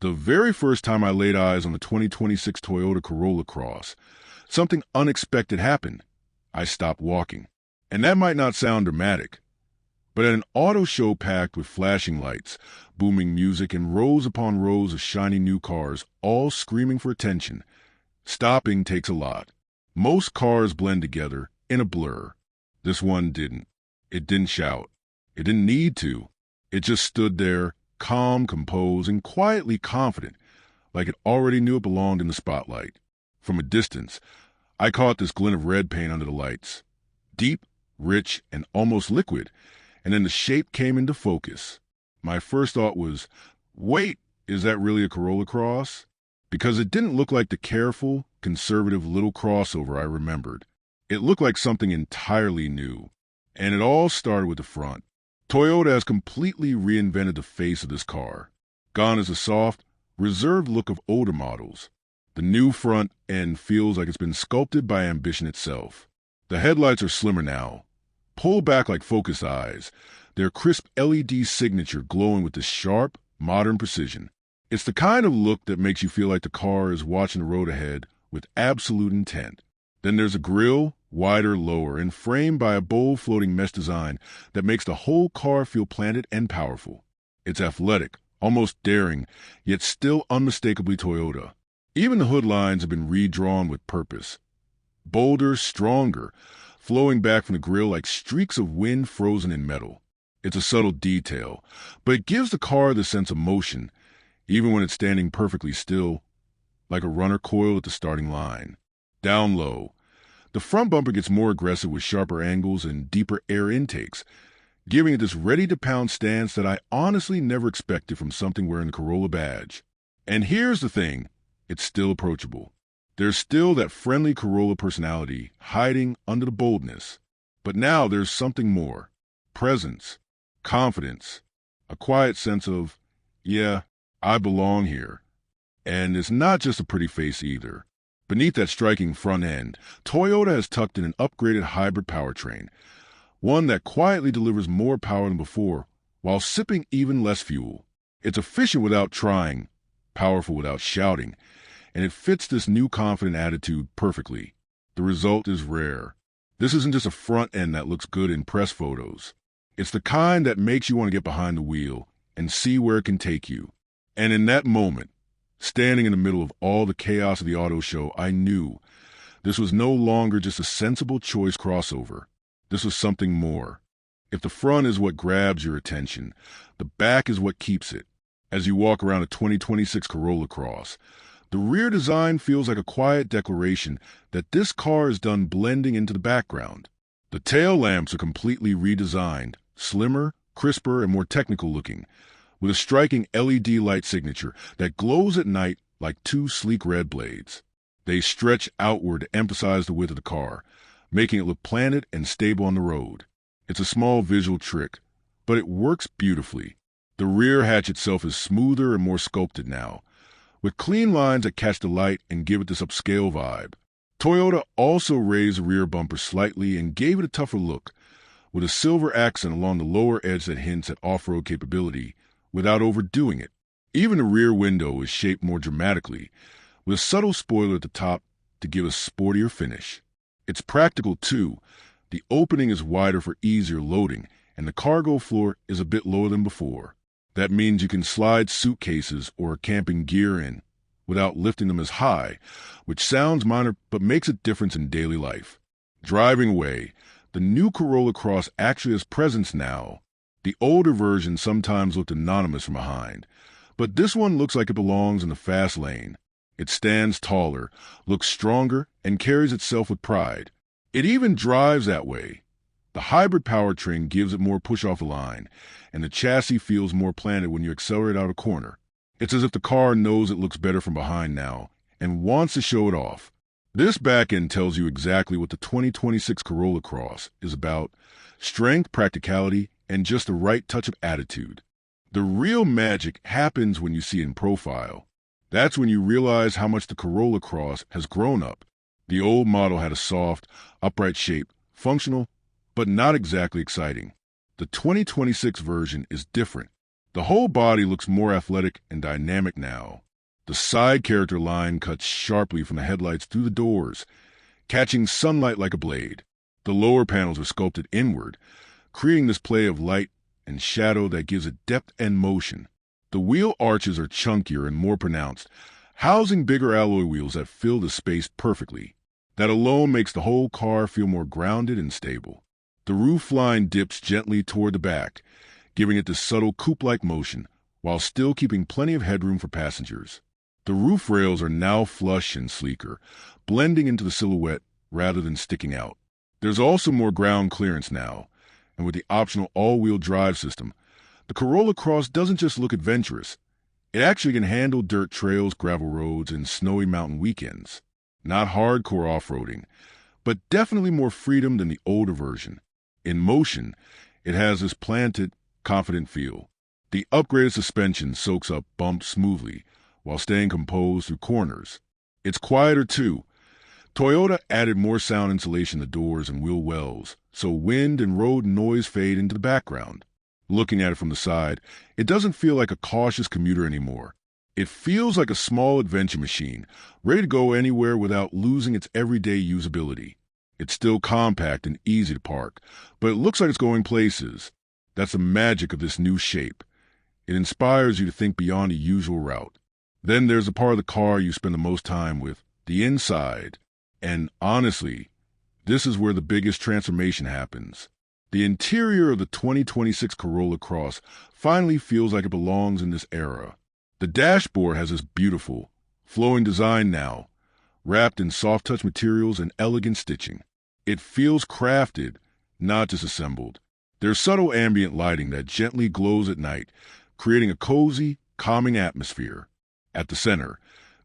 The very first time I laid eyes on the 2026 Toyota Corolla Cross, something unexpected happened. I stopped walking. And that might not sound dramatic, but at an auto show packed with flashing lights, booming music, and rows upon rows of shiny new cars, all screaming for attention, stopping takes a lot. Most cars blend together in a blur. This one didn't. It didn't shout. It didn't need to. It just stood there, calm, composed, and quietly confident, like it already knew it belonged in the spotlight. From a distance, I caught this glint of red paint under the lights. Deep, rich, and almost liquid, and then the shape came into focus. My first thought was, wait, is that really a Corolla Cross? Because it didn't look like the careful, conservative little crossover I remembered. It looked like something entirely new. And it all started with the front. Toyota has completely reinvented the face of this car. Gone is the soft, reserved look of older models. The new front end feels like it's been sculpted by ambition itself. The headlights are slimmer now, pulled back like focused eyes, their crisp LED signature glowing with this sharp, modern precision. It's the kind of look that makes you feel like the car is watching the road ahead with absolute intent. Then there's a grille, wider, lower, and framed by a bold floating mesh design that makes the whole car feel planted and powerful. It's athletic, almost daring, yet still unmistakably Toyota. Even the hood lines have been redrawn with purpose. Bolder, stronger, flowing back from the grille like streaks of wind frozen in metal. It's a subtle detail, but it gives the car the sense of motion, even when it's standing perfectly still, like a runner coiled at the starting line. Down low, the front bumper gets more aggressive with sharper angles and deeper air intakes, giving it this ready-to-pound stance that I honestly never expected from something wearing the Corolla badge. And here's the thing, it's still approachable. There's still that friendly Corolla personality hiding under the boldness. But now there's something more. Presence, confidence, a quiet sense of, yeah, I belong here. And it's not just a pretty face either. Beneath that striking front end, Toyota has tucked in an upgraded hybrid powertrain, one that quietly delivers more power than before while sipping even less fuel. It's efficient without trying, powerful without shouting, and it fits this new confident attitude perfectly. The result is rare. This isn't just a front end that looks good in press photos. It's the kind that makes you want to get behind the wheel and see where it can take you. And in that moment, standing in the middle of all the chaos of the auto show, I knew this was no longer just a sensible choice crossover. This was something more. If the front is what grabs your attention, the back is what keeps it. As you walk around a 2026 Corolla Cross, the rear design feels like a quiet declaration that this car is done blending into the background. The tail lamps are completely redesigned, slimmer, crisper, and more technical looking, with a striking LED light signature that glows at night like two sleek red blades. They stretch outward to emphasize the width of the car, making it look planted and stable on the road. It's a small visual trick, but it works beautifully. The rear hatch itself is smoother and more sculpted now, with clean lines that catch the light and give it this upscale vibe. Toyota also raised the rear bumper slightly and gave it a tougher look, with a silver accent along the lower edge that hints at off-road capability without overdoing it. Even the rear window is shaped more dramatically, with a subtle spoiler at the top to give a sportier finish. It's practical too. The opening is wider for easier loading, and the cargo floor is a bit lower than before. That means you can slide suitcases or camping gear in without lifting them as high, which sounds minor but makes a difference in daily life. Driving away, the new Corolla Cross actually has presence now. The older version sometimes looked anonymous from behind, but this one looks like it belongs in the fast lane. It stands taller, looks stronger, and carries itself with pride. It even drives that way. The hybrid powertrain gives it more push off the line, and the chassis feels more planted when you accelerate out a corner. It's as if the car knows it looks better from behind now and wants to show it off. This back end tells you exactly what the 2026 Corolla Cross is about: strength, practicality, and just the right touch of attitude. The real magic happens when you see it in profile. That's when you realize how much the Corolla Cross has grown up. The old model had a soft, upright shape, functional, but not exactly exciting. The 2026 version is different. The whole body looks more athletic and dynamic now. The side character line cuts sharply from the headlights through the doors, catching sunlight like a blade. The lower panels are sculpted inward, creating this play of light and shadow that gives it depth and motion. The wheel arches are chunkier and more pronounced, housing bigger alloy wheels that fill the space perfectly. That alone makes the whole car feel more grounded and stable. The roof line dips gently toward the back, giving it this subtle coupe-like motion, while still keeping plenty of headroom for passengers. The roof rails are now flush and sleeker, blending into the silhouette rather than sticking out. There's also more ground clearance now, and with the optional all-wheel drive system, the Corolla Cross doesn't just look adventurous. It actually can handle dirt trails, gravel roads, and snowy mountain weekends. Not hardcore off-roading, but definitely more freedom than the older version. In motion, it has this planted, confident feel. The upgraded suspension soaks up bumps smoothly while staying composed through corners. It's quieter too. Toyota added more sound insulation to doors and wheel wells, so wind and road noise fade into the background. Looking at it from the side, it doesn't feel like a cautious commuter anymore. It feels like a small adventure machine, ready to go anywhere without losing its everyday usability. It's still compact and easy to park, but it looks like it's going places. That's the magic of this new shape. It inspires you to think beyond the usual route. Then there's the part of the car you spend the most time with, the inside. And honestly, this is where the biggest transformation happens. The interior of the 2026 Corolla Cross finally feels like it belongs in this era. The dashboard has this beautiful, flowing design now, wrapped in soft-touch materials and elegant stitching. It feels crafted, not just assembled. There's subtle ambient lighting that gently glows at night, creating a cozy, calming atmosphere. At the center,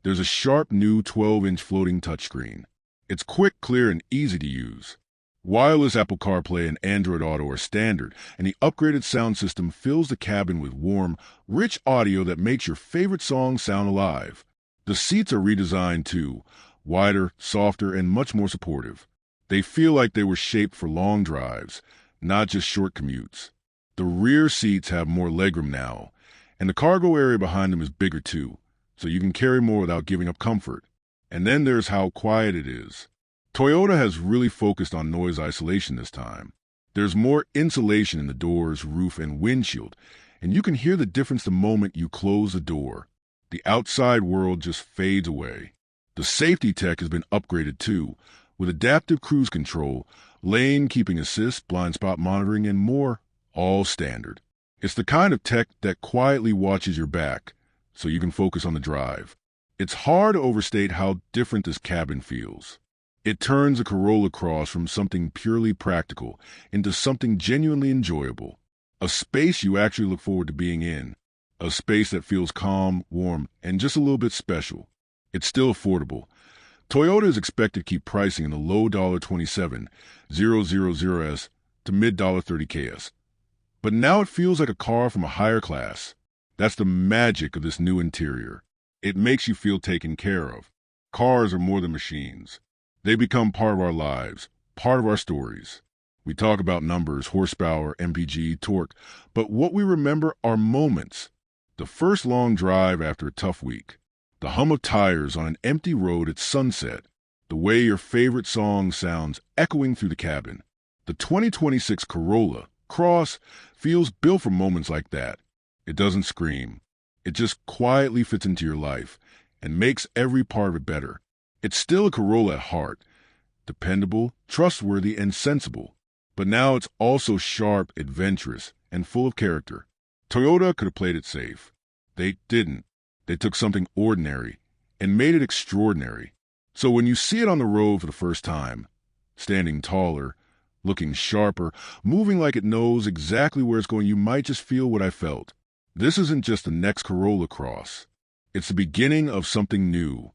there's a sharp new 12-inch floating touchscreen. It's quick, clear, and easy to use. Wireless Apple CarPlay and Android Auto are standard, and the upgraded sound system fills the cabin with warm, rich audio that makes your favorite songs sound alive. The seats are redesigned too, wider, softer, and much more supportive. They feel like they were shaped for long drives, not just short commutes. The rear seats have more legroom now, and the cargo area behind them is bigger too, so you can carry more without giving up comfort. And then there's how quiet it is. Toyota has really focused on noise isolation this time. There's more insulation in the doors, roof, and windshield, and you can hear the difference the moment you close the door. The outside world just fades away. The safety tech has been upgraded too, with adaptive cruise control, lane keeping assist, blind spot monitoring, and more, all standard. It's the kind of tech that quietly watches your back, so you can focus on the drive. It's hard to overstate how different this cabin feels. It turns a Corolla Cross from something purely practical into something genuinely enjoyable. A space you actually look forward to being in. A space that feels calm, warm, and just a little bit special. It's still affordable. Toyota is expected to keep pricing in the low $27,000s to mid $30Ks. But now it feels like a car from a higher class. That's the magic of this new interior. It makes you feel taken care of. Cars are more than machines. They become part of our lives, part of our stories. We talk about numbers, horsepower, MPG, torque, but what we remember are moments. The first long drive after a tough week. The hum of tires on an empty road at sunset. The way your favorite song sounds echoing through the cabin. The 2026 Corolla Cross feels built for moments like that. It doesn't scream. It just quietly fits into your life and makes every part of it better. It's still a Corolla at heart, dependable, trustworthy, and sensible. But now it's also sharp, adventurous, and full of character. Toyota could have played it safe. They didn't. They took something ordinary and made it extraordinary. So when you see it on the road for the first time, standing taller, looking sharper, moving like it knows exactly where it's going, you might just feel what I felt. This isn't just the next Corolla Cross. It's the beginning of something new.